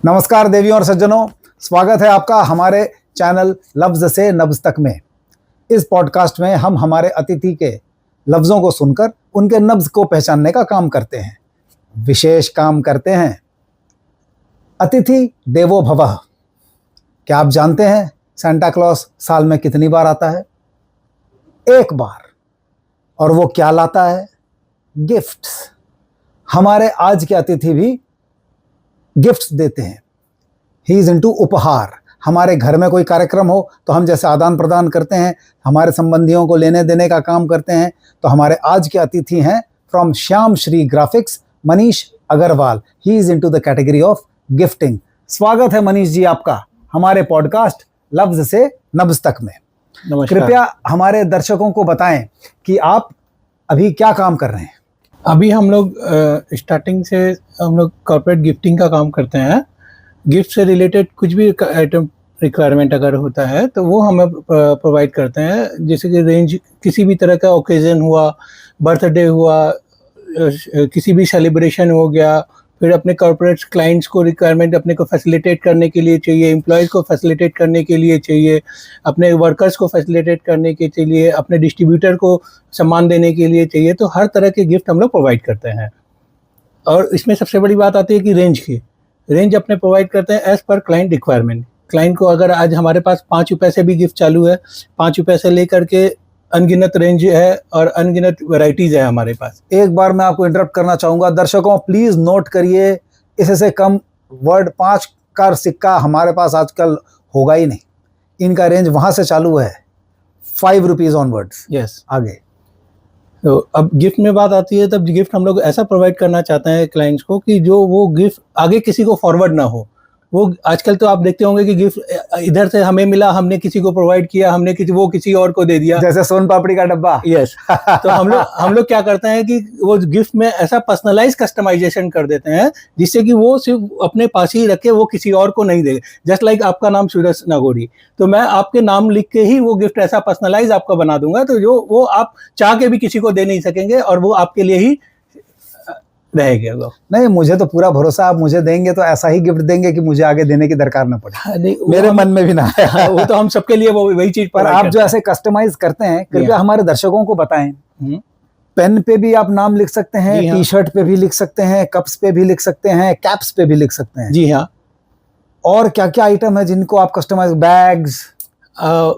नमस्कार देवियों और सज्जनों, स्वागत है आपका हमारे चैनल लफ्ज से नब्ज तक में। इस पॉडकास्ट में हम हमारे अतिथि के लफ्ज़ों को सुनकर उनके नब्ज को पहचानने का काम करते हैं, विशेष काम करते हैं। अतिथि देवो भवः। क्या आप जानते हैं सांता क्लॉस साल में कितनी बार आता है? एक बार। और वो क्या लाता है? गिफ्ट्स। हमारे आज के अतिथि भी गिफ्ट्स देते हैं। ही इज इनटू उपहार। हमारे घर में कोई कार्यक्रम हो तो हम जैसे आदान प्रदान करते हैं, हमारे संबंधियों को लेने देने का काम करते हैं, तो हमारे आज के अतिथि हैं from Shyam Shri graphics, Manish Agarwal. He is into the category of gifting. स्वागत है मनीष जी आपका हमारे पॉडकास्ट लफ्ज से नब्ज तक में। कृपया हमारे दर्शकों को बताएं कि आप अभी क्या काम कर रहे हैं। अभी हम लोग स्टार्टिंग से हम लोग कॉर्पोरेट गिफ्टिंग का काम करते हैं। गिफ्ट से रिलेटेड कुछ भी आइटम रिक्वायरमेंट अगर होता है तो वो हमें प्रोवाइड करते हैं। जैसे कि रेंज किसी भी तरह का ओकेजन हुआ, बर्थडे हुआ, किसी भी सेलिब्रेशन हो गया, फिर अपने कॉर्पोरेट क्लाइंट्स को रिक्वायरमेंट अपने को फैसिलिटेट करने के लिए चाहिए, एम्प्लॉयज़ को फैसिलिटेट करने के लिए चाहिए, अपने वर्कर्स को फैसिलिटेट करने के लिए, अपने डिस्ट्रीब्यूटर को सम्मान देने के लिए चाहिए। तो हर तरह के गिफ्ट हम लोग प्रोवाइड करते हैं। और इसमें सबसे बड़ी बात आती है कि रेंज अपने प्रोवाइड करते हैं as per client requirement. Client को अगर आज हमारे पास 5 रुपये से भी गिफ्ट चालू है, 5 रुपये से लेकर के अनगिनत रेंज है और अनगिनत वैरायटीज़ है हमारे पास। एक बार मैं आपको इंटरप्ट करना चाहूँगा। दर्शकों प्लीज़ नोट करिए, इससे कम वर्ड 5 का सिक्का हमारे पास आजकल होगा ही नहीं। इनका रेंज वहाँ से चालू है 5 रुपीज़ ऑनवर्ड्स। यस। आगे तो अब गिफ्ट में बात आती है, तब गिफ्ट हम लोग ऐसा प्रोवाइड करना चाहते हैं क्लाइंट्स को कि जो वो गिफ्ट आगे किसी को फॉरवर्ड ना हो। वो आजकल तो आप देखते होंगे कि गिफ्ट इधर से हमें मिला, हमने किसी को प्रोवाइड किया, हमने वो किसी और को दे दिया, जैसे सोन पापड़ी का डब्बा। यस। तो हम लोग क्या करते हैं कि वो गिफ्ट में ऐसा पर्सनलाइज कस्टमाइजेशन कर देते हैं जिससे कि वो सिर्फ अपने पास ही रखे, वो किसी और को नहीं दे। जस्ट लाइक आपका नाम सूरज नागौरी, तो मैं आपके नाम लिख के ही वो गिफ्ट ऐसा पर्सनलाइज आपका बना दूंगा, तो जो वो आप चाह के भी किसी को दे नहीं सकेंगे और वो आपके लिए ही रहेगा। वो नहीं, मुझे तो पूरा भरोसा, आप मुझे देंगे तो ऐसा ही गिफ्ट देंगे कि मुझे आगे देने की दरकार ना पड़े। मेरे मन में भी ना है। वो तो हम सबके लिए वो वही चीज। पर आप जो ऐसे कस्टमाइज करते हैं, कृपया हमारे दर्शकों को बताएं। पेन पे भी आप नाम लिख सकते हैं, टी शर्ट पे भी लिख सकते हैं, कप्स पे भी लिख सकते हैं, कैप्स पे भी लिख सकते हैं। जी हाँ। और क्या क्या आइटम है जिनको आप कस्टमाइज? बैग्स।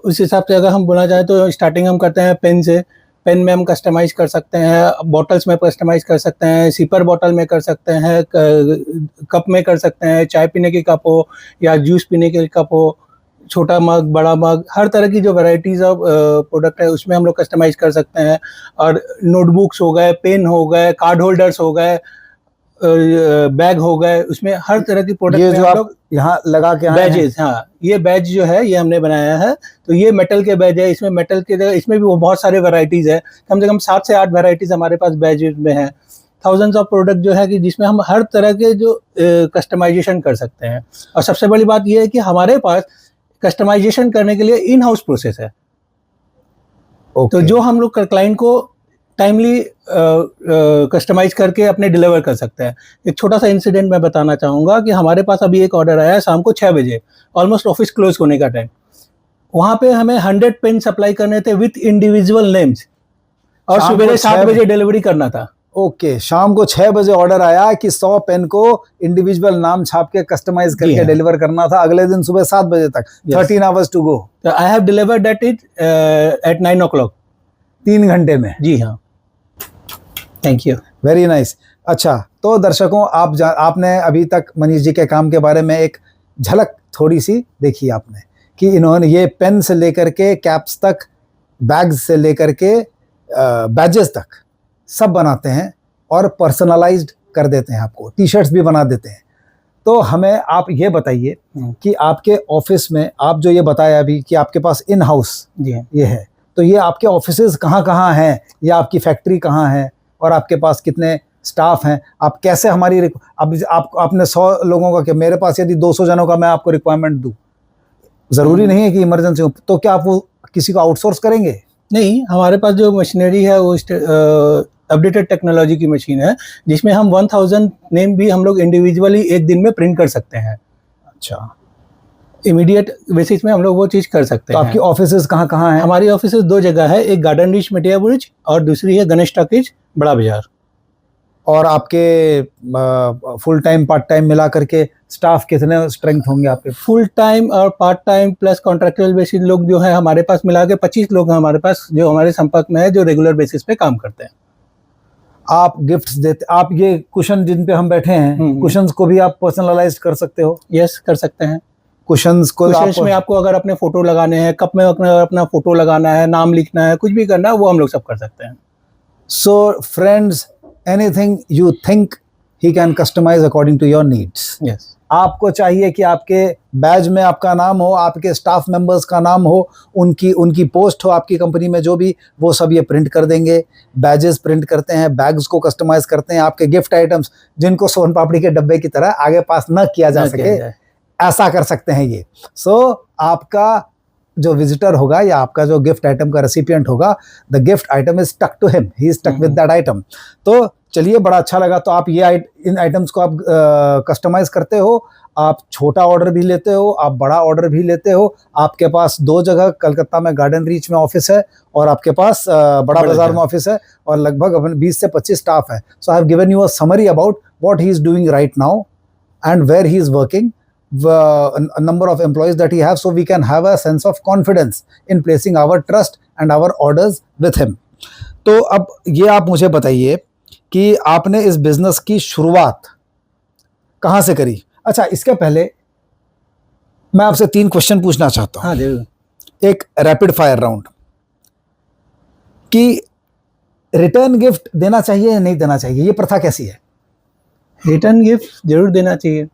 उस हिसाब से अगर हम बोलना चाहें तो स्टार्टिंग हम करते हैं पेन से। पेन में हम कस्टमाइज कर सकते हैं, बॉटल्स में कस्टमाइज कर सकते हैं, सिपर बॉटल में कर सकते हैं, कप में कर सकते हैं, चाय पीने की कप हो या जूस पीने के कप हो, छोटा मग, बड़ा मग, हर तरह की जो वैरायटीज़ ऑफ प्रोडक्ट है उसमें हम लोग कस्टमाइज कर सकते हैं। और नोटबुक्स हो गए, पेन हो गए, कार्ड होल्डर्स हो गए, बैग हो गए, उसमें हर तरह की प्रोडक्ट। ये जो आप यहाँ लगा के बैजेस, हाँ, ये बैज जो है ये हमने बनाया है। तो ये मेटल के बैज है। इसमें मेटल के जगह इसमें भी बहुत सारे वैरायटीज है। कम से कम 7 से 8 वैरायटीज हमारे पास बैज में है। थाउजेंड्स ऑफ प्रोडक्ट जो है कि जिसमें हम हर तरह के जो कस्टमाइजेशन कर सकते हैं। और सबसे बड़ी बात ये है कि हमारे पास कस्टमाइजेशन करने के लिए इन हाउस प्रोसेस है। तो जो हम लोग क्लाइंट को टाइमली कस्टमाइज करके अपने डिलीवर कर सकते हैं। एक छोटा सा इंसिडेंट मैं बताना चाहूँगा कि हमारे पास अभी एक ऑर्डर आया है शाम को 6 बजे, ऑलमोस्ट ऑफिस क्लोज होने का टाइम। वहाँ पे हमें 100 पेन सप्लाई करने थे विथ इंडिविजुअल नेम्स, और सुबह 7 बजे डिलीवरी करना था। ओके, शाम को 6 बजे ऑर्डर आया कि 100 पेन को इंडिविजुअल नाम छाप के कस्टमाइज करके डिलीवर करना था अगले दिन सुबह 7 बजे तक। 13 hours to go. I have delivered that it at 9 o'clock। 3 घंटे में। जी हाँ। Thank you. Very nice. अच्छा, तो दर्शकों आपने अभी तक मनीष जी के काम के बारे में एक झलक थोड़ी सी देखी आपने कि इन्होंने ये पेन से लेकर के कैप्स तक, बैग्स से लेकर के बैजेस तक सब बनाते हैं और पर्सनलाइज्ड कर देते हैं। आपको टी शर्ट्स भी बना देते हैं। तो हमें आप ये बताइए कि आपके ऑफिस में, आप जो ये बताया अभी कि आपके पास इन हाउस ये है, तो ये आपके ऑफिसेज कहाँ हैं या आपकी फैक्ट्री कहाँ है और आपके पास कितने स्टाफ हैं? आप कैसे हमारी आपने 100 लोगों का, क्या मेरे पास यदि 200 जनों का मैं आपको रिक्वायरमेंट दूं, ज़रूरी नहीं है कि इमरजेंसी हो, तो क्या आप वो किसी को आउटसोर्स करेंगे? नहीं, हमारे पास जो मशीनरी है वो अपडेटेड टेक्नोलॉजी की मशीन है जिसमें हम 1000 नेम भी हम लोग इंडिविजुअली एक दिन में प्रिंट कर सकते हैं। अच्छा, इमीडिएट बेसिस में हम लोग वो चीज़ कर सकते तो हैं। आपकी ऑफिसेज कहाँ कहाँ हैं? हमारी ऑफिस 2 जगह है, एक गार्डन रीच मेटिया ब्रिज और दूसरी है गणेश टॉकीज बड़ा बाजार। और आपके फुल टाइम पार्ट टाइम मिला करके स्टाफ कितने स्ट्रेंथ होंगे आपके? फुल टाइम और part time plus contractual basis लोग जो है हमारे पास मिला के 25 लोग हैं हमारे पास, जो हमारे संपर्क में है, जो रेगुलर बेसिस पे काम करते हैं। आप गिफ्ट्स देते, आप ये कुशन जिन पे हम बैठे हैं, कुशंस को भी आप पर्सनलाइज कर सकते हो? यस, कर सकते हैं। कुशंस को कुशंस में आपको अगर अपने फोटो लगाने हैं, कप में अपना फोटो लगाना है, नाम लिखना है, कुछ भी करना है, वो हम लोग सब कर सकते हैं। So friends, anything you think he can customize according to your needs. Yes, आपको चाहिए कि आपके बैज में आपका नाम हो, आपके स्टाफ मेंबर्स का नाम हो, उनकी पोस्ट हो आपकी कंपनी में, जो भी, वो सब ये प्रिंट कर देंगे। बैजेस प्रिंट करते हैं, बैग्स को कस्टमाइज करते हैं, आपके गिफ्ट आइटम्स जिनको सोन पापड़ी के डब्बे की तरह आगे पास न किया जा सके, ऐसा कर सकते हैं ये। सो आपका जो विजिटर होगा या आपका जो गिफ्ट आइटम का रेसिपिएंट होगा, the gift item is stuck to him, he is stuck with that item. तो चलिए, बड़ा अच्छा लगा। तो आप ये इन आइटम्स को आप कस्टमाइज करते हो, आप छोटा ऑर्डर भी लेते हो, आप बड़ा ऑर्डर भी लेते हो। आपके पास 2 जगह कलकत्ता में गार्डन रीच में ऑफिस है और आपके पास बड़ा बाजार में ऑफिस है, और लगभग अपने 20 से 25 स्टाफ है। So I have given you a summary about what he is doing right now and where he is working, a number of employees that he has, so we can have a sense of confidence in placing our trust and our orders with him. तो अब ये आप मुझे बताइए कि आपने इस business की शुरुआत कहाँ से करी? अच्छा, इसके पहले मैं आपसे 3 क्वेश्चन पूछना चाहता हूँ। हाँ जरूर। एक रैपिड फायर राउंड, कि रिटर्न गिफ्ट देना चाहिए या नहीं देना चाहिए, ये प्रथा कैसी है? रिटर्न गिफ्ट जरूर देना चाहिए।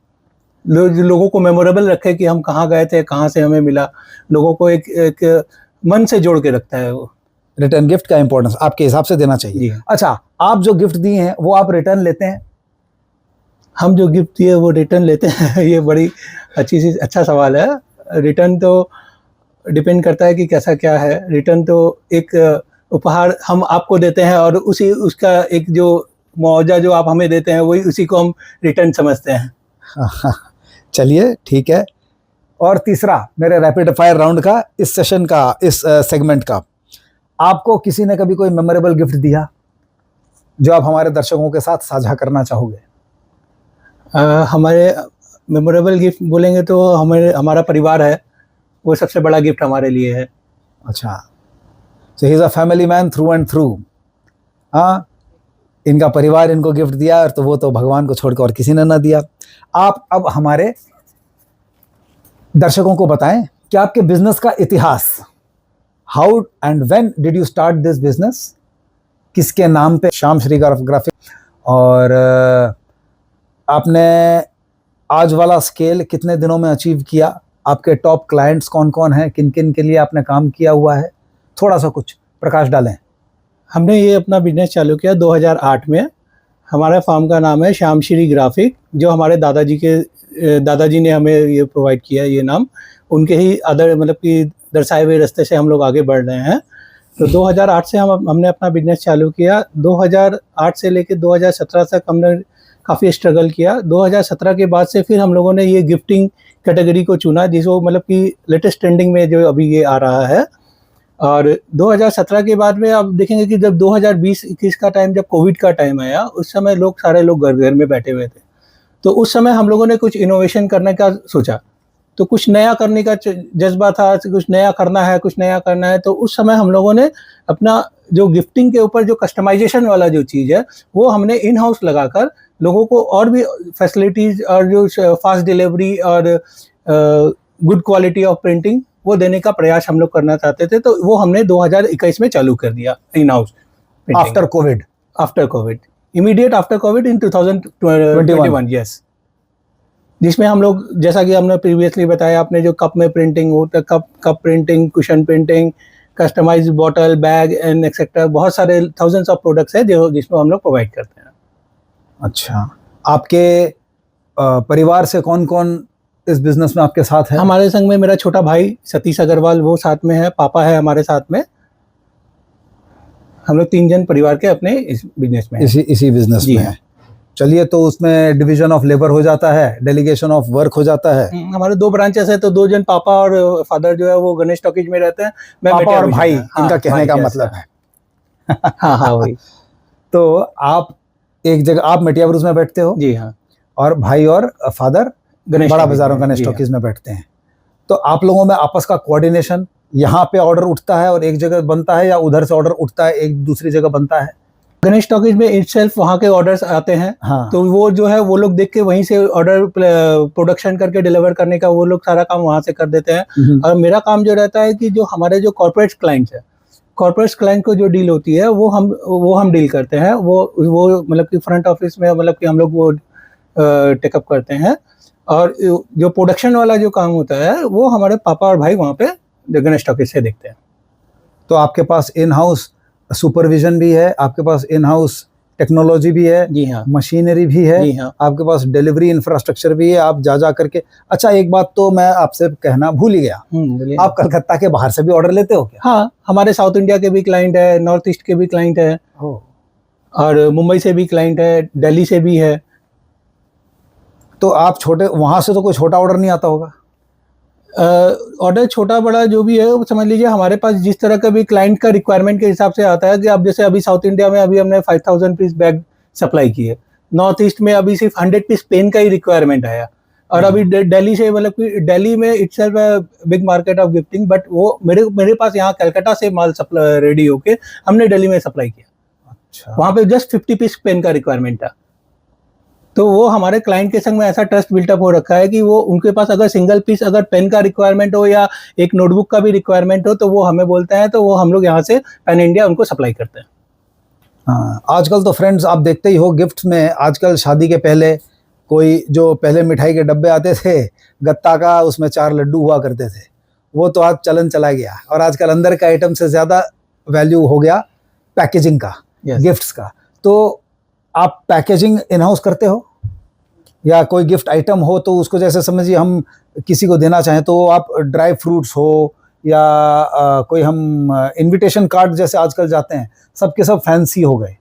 लोगों को मेमोरेबल रखे कि हम कहाँ गए थे, कहाँ से हमें मिला, लोगों को एक मन से जोड़ के रखता है वो। रिटर्न गिफ्ट का इंपॉर्टेंस आपके हिसाब से देना चाहिए। अच्छा, आप जो गिफ्ट दिए हैं वो आप रिटर्न लेते हैं? हम जो गिफ्ट दिए वो रिटर्न लेते हैं। ये बड़ी अच्छा सवाल है। रिटर्न तो डिपेंड करता है कि कैसा क्या है। रिटर्न तो एक उपहार हम आपको देते हैं और उसका एक जो मुआवजा जो आप हमें देते हैं, वही उसी को हम रिटर्न समझते हैं। चलिए, ठीक है। और तीसरा, मेरे रैपिड फायर राउंड का, इस सेशन का, इस सेगमेंट का, आपको किसी ने कभी कोई मेमोरेबल गिफ्ट दिया जो आप हमारे दर्शकों के साथ साझा करना चाहोगे? हमारे मेमोरेबल गिफ्ट बोलेंगे तो हमारा परिवार है, वो सबसे बड़ा गिफ्ट हमारे लिए है। अच्छा, so he is a family man through and through. हाँ, इनका परिवार इनको गिफ्ट दिया, और तो वो तो भगवान को छोड़कर और किसी ने ना दिया। आप अब हमारे दर्शकों को बताएं कि आपके बिजनेस का इतिहास, how and when did you start this business, किसके नाम पे श्याम श्री ग्राफिक, और आपने आज वाला स्केल कितने दिनों में अचीव किया, आपके टॉप क्लाइंट्स कौन कौन हैं, किन किन के लिए आपने काम किया हुआ है, थोड़ा सा कुछ प्रकाश डालें। हमने ये अपना बिजनेस चालू किया 2008 में। हमारा फार्म का नाम है श्याम श्री ग्राफिक, जो हमारे दादाजी ने हमें ये प्रोवाइड किया, ये नाम उनके ही मतलब कि दर्शाए हुए रास्ते से हम लोग आगे बढ़ रहे हैं। तो 2008 से हमने अपना बिजनेस चालू किया। 2008 से लेकर 2017 तक हमने काफ़ी स्ट्रगल किया। 2017 के बाद से फिर हम लोगों ने ये गिफ्टिंग कैटेगरी को चुना, जिसको मतलब कि लेटेस्ट ट्रेंडिंग में जो अभी ये आ रहा है। और 2017 के बाद में आप देखेंगे कि जब 2020-21 का टाइम, जब कोविड का टाइम आया, उस समय सारे लोग घर में बैठे हुए थे। तो उस समय हम लोगों ने कुछ इनोवेशन करने का सोचा, तो कुछ नया करने का जज्बा था, कुछ नया करना है। तो उस समय हम लोगों ने अपना जो गिफ्टिंग के ऊपर जो कस्टमाइजेशन वाला जो चीज़ है, वो हमने इन हाउस लगाकर लोगों को और भी फैसिलिटीज़ और जो फास्ट डिलीवरी और गुड क्वालिटी ऑफ प्रिंटिंग वो देने का प्रयास हम लोग करना चाहते थे। तो वो हमने 2021 में चालू कर दिया in house after Covid, immediate after Covid in 2021। Yes, जिसमें हम लोग, जैसा कि हमने प्रीवियसली बताया, आपने जो कप में प्रिंटिंग होता, cup printing, cushion printing, customized bottle, bag and etcetera, बहुत सारे थाउजेंड्स ऑफ प्रोडक्ट्स है जिसमें हम लोग प्रोवाइड करते हैं। अच्छा, आपके परिवार से कौन कौन इस बिजनेस में आपके साथ है? हमारे संग में मेरा छोटा भाई सतीश अग्रवाल, वो साथ में है, पापा है हमारे साथ में। हम लोग 3 जन परिवार के अपने इस बिजनेस में इसी बिजनेस में है। चलिए, तो उसमें डिवीजन ऑफ लेबर हो जाता है, डेलीगेशन ऑफ वर्क हो जाता है। हमारे 2 ब्रांचेस है, तो 2 जन पापा और फादर जो है वो गणेश टॉकीज में रहते हैं। मैं पापा मेटिया और विजन भाई, में। हाँ, इनका कहने भाई, का yes, मतलब sir। है। हाँ हाँ वही। तो आप एक जगह, आप मेटिया ब्रूज में बैठते हो जी हाँ, और भाई और फादर गणेश बड़ा टॉकीज बाजारों में, गणेश जी हाँ। टॉकीज में बैठते हैं। तो आप लोगों में आपस का कोऑर्डिनेशन, यहाँ पे ऑर्डर उठता है और एक जगह बनता है, या उधर से ऑर्डर उठता है एक दूसरी जगह बनता है? गणेश टॉकीज में इटसेल्फ वहाँ के ऑर्डर्स आते हैं, हाँ। तो वो जो है वो लोग देख के वहीं से ऑर्डर प्रोडक्शन करके डिलीवर करने का वो लोग सारा काम वहाँ से कर देते हैं। और मेरा काम जो रहता है कि जो हमारे जो कॉर्पोरेट क्लाइंट्स है, कॉर्पोरेट क्लाइंट को जो डील होती है वो हम डील करते हैं। वो मतलब कि फ्रंट ऑफिस में मतलब कि हम लोग वो टेकअप करते हैं। और जो प्रोडक्शन वाला जो काम होता है वो हमारे पापा और भाई वहाँ पे गणेश टॉकीज से देखते हैं। तो आपके पास इन हाउस सुपरविजन भी है, आपके पास इन हाउस टेक्नोलॉजी भी है, जी हाँ, मशीनरी भी है, जी हाँ। आपके पास डिलीवरी इंफ्रास्ट्रक्चर भी है, आप जा करके। अच्छा, एक बात तो मैं आपसे कहना भूल ही गया, बोलिए। आप कलकत्ता के बाहर से भी ऑर्डर लेते हो क्या? हाँ, हमारे साउथ इंडिया के भी क्लाइंट है, नॉर्थ ईस्ट के भी क्लाइंट है, और मुंबई से भी क्लाइंट है, दिल्ली से भी है। तो आप छोटे, वहां से तो कोई छोटा ऑर्डर नहीं आता होगा? ऑर्डर छोटा बड़ा जो भी है वो समझ लीजिए हमारे पास जिस तरह का भी क्लाइंट का रिक्वायरमेंट के हिसाब से आता है। कि अब जैसे अभी साउथ इंडिया में अभी हमने 5000 पीस बैग सप्लाई किए, नॉर्थ ईस्ट में अभी सिर्फ 100 पीस पेन का ही रिक्वायरमेंट आया, और अभी दिल्ली से, मतलब कि दिल्ली में itself big market of gifting, but वो मेरे पास यहाँ कलकत्ता से माल सप्लाई रेडी होके हमने दिल्ली में सप्लाई किया। अच्छा। वहाँ पे जस्ट 50 पीस पेन का रिक्वायरमेंट था। तो वो हमारे क्लाइंट के संग में ऐसा ट्रस्ट बिल्टअप हो रखा है कि वो उनके पास अगर सिंगल पीस अगर पेन का रिक्वायरमेंट हो या एक नोटबुक का भी रिक्वायरमेंट हो तो वो हमें बोलते हैं, तो वो हम लोग यहाँ से पैन इंडिया उनको सप्लाई करते हैं। हाँ, आजकल तो फ्रेंड्स आप देखते ही हो गिफ्ट में, आजकल शादी के पहले कोई जो पहले मिठाई के डब्बे आते थे गत्ता का, उसमें 4 लड्डू हुआ करते थे, वो तो आज चलन चला गया। और आजकल अंदर का आइटम से ज़्यादा वैल्यू हो गया पैकेजिंग का, गिफ्ट्स का। तो आप पैकेजिंग इन हाउस करते हो, या कोई गिफ्ट आइटम हो तो उसको, जैसे समझिए हम किसी को देना चाहें तो आप ड्राई फ्रूट्स हो या कोई हम इनविटेशन कार्ड जैसे आजकल जाते हैं, सबके सब फैंसी हो गए,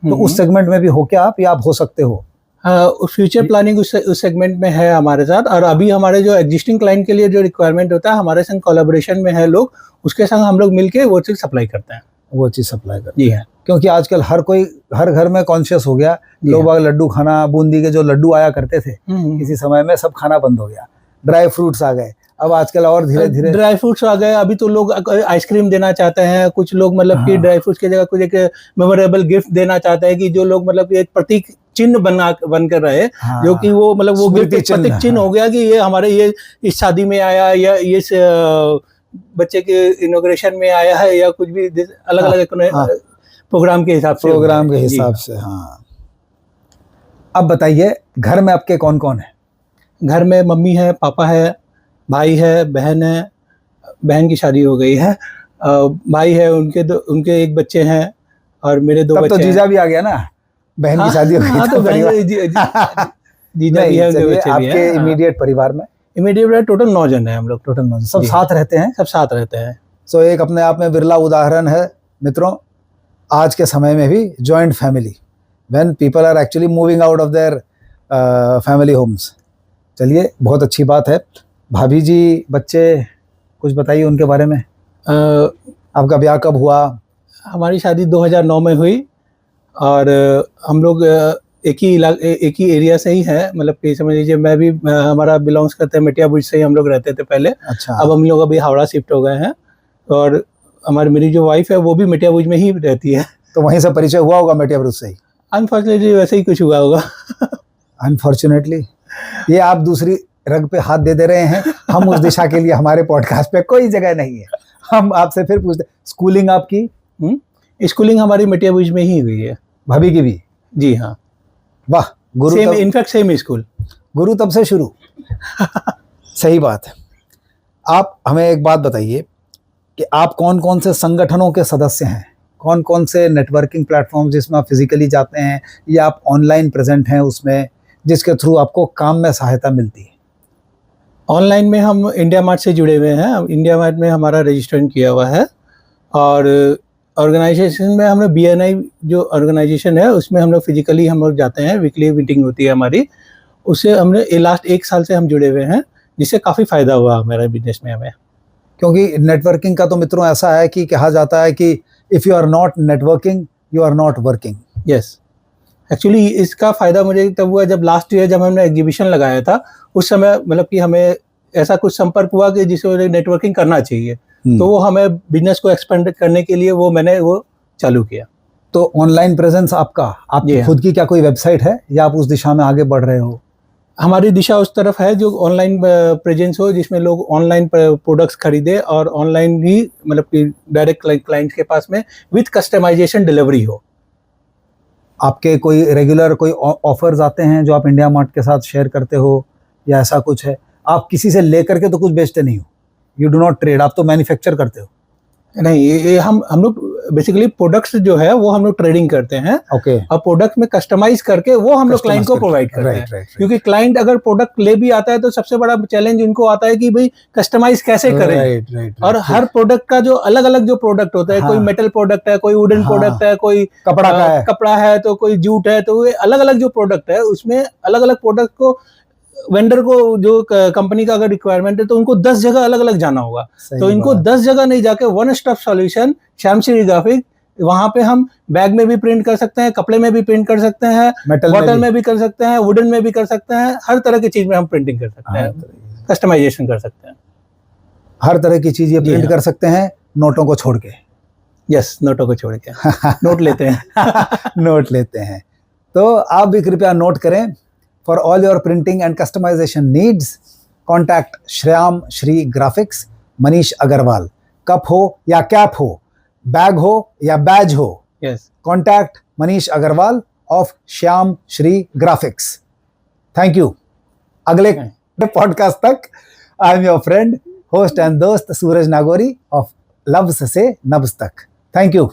तो उस सेगमेंट में भी हो क्या आप, या आप हो सकते हो? फ्यूचर प्लानिंग उस सेगमेंट में है हमारे साथ। और अभी हमारे जो एग्जिस्टिंग क्लाइंट के लिए जो रिक्वायरमेंट होता है हमारे संग कोलैबोरेशन में है लोग, उसके संग हम लोग मिलके वो चीज़ सप्लाई करते हैं। वो चीज़ सप्लाई करते जी है, क्योंकि आजकल हर कोई हर घर में कॉन्शियस हो गया, लोग बाग लड्डू खाना, बूंदी के जो लड्डू आया करते थे किसी समय में, सब खाना बंद हो गया, ड्राई फ्रूट्स आ गए, अब आजकल और धीरे धीरे ड्राई फ्रूट्स आ गए। अभी तो लोग आइसक्रीम देना चाहते हैं, कुछ लोग मतलब कि ड्राई फ्रूट्स की जगह कुछ एक मेमोरेबल गिफ्ट देना चाहते हैं, कि जो लोग मतलब एक प्रतीक चिन्ह बनकर रहे, जो कि वो मतलब वो गिफ्ट प्रतीक चिन्ह हो गया कि ये हमारे ये इस शादी में आया, या ये बच्चे के इनॉग्रेशन में आया है, या कुछ भी अलग अलग प्रोग्राम के हिसाब से। हाँ, अब बताइए, घर में आपके कौन कौन है? घर में मम्मी है, पापा है, भाई है, बहन है। बहन की शादी हो गई है, भाई है, उनके एक बच्चे हैं, और मेरे 2 बच्चे तो जीजा भी आ गया ना, बहन की शादी हो गई। हाँ, तो जीजा भी है, उनके बच्चे भी हैं। आपके इमीडिएट परिवार में? इमीडिएट टोटल 9 जन है हम लोग, टोटल 9 सब साथ रहते हैं? सब साथ रहते हैं। सो एक अपने आप में बिरला उदाहरण है मित्रों, आज के समय में भी joint family, when people are actually moving out of their family homes. चलिए, बहुत अच्छी बात है। भाभी जी, बच्चे, कुछ बताइए उनके बारे में। आपका ब्याह कब हुआ? हमारी शादी 2009 में हुई, और हम लोग एक ही एरिया से ही है, मतलब कि समझ लीजिए मैं भी, हमारा बिलोंग्स करते हैं मेटिया भुज से ही हम लोग रहते थे पहले। अच्छा। अब हम लोग अभी हावड़ा शिफ्ट हो गए हैं, और मेरी जो वाइफ है वो भी मेटिया भुज में ही रहती है। तो वहीं से परिचय हुआ होगा मेटिया भुज से ही? अनफॉर्चुनेटली वैसे ही कुछ हुआ होगा। अनफॉर्चुनेटली, ये आप दूसरी रग पे हाथ दे रहे हैं। हम उस दिशा के लिए हमारे पॉडकास्ट पे कोई जगह नहीं है। हम आपसे फिर पूछते, स्कूलिंग आपकी? स्कूलिंग हमारी मेटिया भुज में ही हुई है। भाभी की भी? जी हाँ। वाह, गुरु सेम, इनफैक्ट सेम स्कूल, गुरु तब से शुरू। सही बात है। आप हमें एक बात बताइए कि आप कौन कौन से संगठनों के सदस्य हैं, कौन कौन से नेटवर्किंग प्लेटफॉर्म जिसमें आप फिजिकली जाते हैं या आप ऑनलाइन प्रेजेंट हैं उसमें, जिसके थ्रू आपको काम में सहायता मिलती है? ऑनलाइन में हम इंडिया मार्ट से जुड़े हुए हैं। इंडिया मार्ट में हमारा रजिस्ट्रेशन किया हुआ है, और ऑर्गेनाइजेशन में हमने BNI जो ऑर्गेनाइजेशन है उसमें हम लोग फिजिकली हम लोग जाते हैं, वीकली मीटिंग होती है हमारी, उससे हमने लास्ट 1 साल से हम जुड़े हुए हैं, जिससे काफ़ी फ़ायदा हुआ हमारे बिजनेस में हमें। क्योंकि नेटवर्किंग का तो मित्रों ऐसा है कि कहा जाता है कि if you are not networking you are not working. Yes, actually इसका फ़ायदा मुझे तब हुआ जब लास्ट ईयर जब हमने एग्जीबिशन लगाया था, उस समय मतलब कि हमें ऐसा कुछ संपर्क हुआ कि जिससे मुझे नेटवर्किंग करना चाहिए, तो वो हमें बिजनेस को एक्सपेंड करने के लिए मैंने वो चालू किया। तो ऑनलाइन प्रेजेंस आपका, आपकी खुद की क्या कोई वेबसाइट है या आप उस दिशा में आगे बढ़ रहे हो? हमारी दिशा उस तरफ है जो ऑनलाइन प्रेजेंस हो, जिसमें लोग ऑनलाइन प्रोडक्ट्स खरीदे और ऑनलाइन ही मतलब कि डायरेक्ट क्लाइंट्स के पास में विद कस्टमाइजेशन डिलीवरी हो। आपके कोई रेगुलर कोई ऑफर्स आते हैं जो आप इंडिया मार्ट के साथ शेयर करते हो या ऐसा कुछ है? आप किसी से लेकर के तो कुछ बेचते नहीं हो, यू डू नॉट ट्रेड, आप तो मैन्युफैक्चर करते हो। नहीं, ये हम लोग बेसिकली प्रोडक्ट्स जो है वो हम लोग ट्रेडिंग करते हैं। ओके। और प्रोडक्ट में कस्टमाइज करके वो हम लोग क्लाइंट को प्रोवाइड करते हैं। क्योंकि क्लाइंट अगर प्रोडक्ट ले भी आता है तो सबसे बड़ा चैलेंज उनको आता है कि भाई कस्टमाइज कैसे करें। और हर प्रोडक्ट का जो अलग अलग जो प्रोडक्ट होता है, कोई मेटल प्रोडक्ट है, कोई वुडन प्रोडक्ट है, कोई कपड़ा है, तो कोई जूट है, तो अलग अलग जो प्रोडक्ट है उसमें अलग अलग प्रोडक्ट को वेंडर को जो कंपनी का अगर रिक्वायरमेंट है तो उनको 10 जगह अलग अलग जाना होगा। तो इनको 10 जगह नहीं जाके one stop solution Shyam Shri graphic, वहां पे हम बैग में भी प्रिंट कर सकते हैं, कपड़े में भी प्रिंट कर सकते हैं, बॉटल में भी कर सकते हैं, वुडन में भी कर सकते हैं, हर तरह की चीज में हम प्रिंटिंग कर सकते हैं, कस्टमाइजेशन कर सकते हैं, हर तरह की चीज ये प्रिंट कर सकते हैं, नोटों को छोड़ के। यस, नोटों को छोड़ के नोट लेते हैं नोट लेते हैं। तो आप भी कृपया नोट करें। For all your printing and customization needs, contact Shyam Shri graphics, Manish Agarwal. Cup हो या कैप हो, बैग हो या बैज हो, contact Manish Agrawal of Shyam Shri graphics. Thank you. अगले पॉडकास्ट तक I am your friend, host and दोस्त सूरज नागौरी ऑफ लव्स से नब्ज तक। Thank you.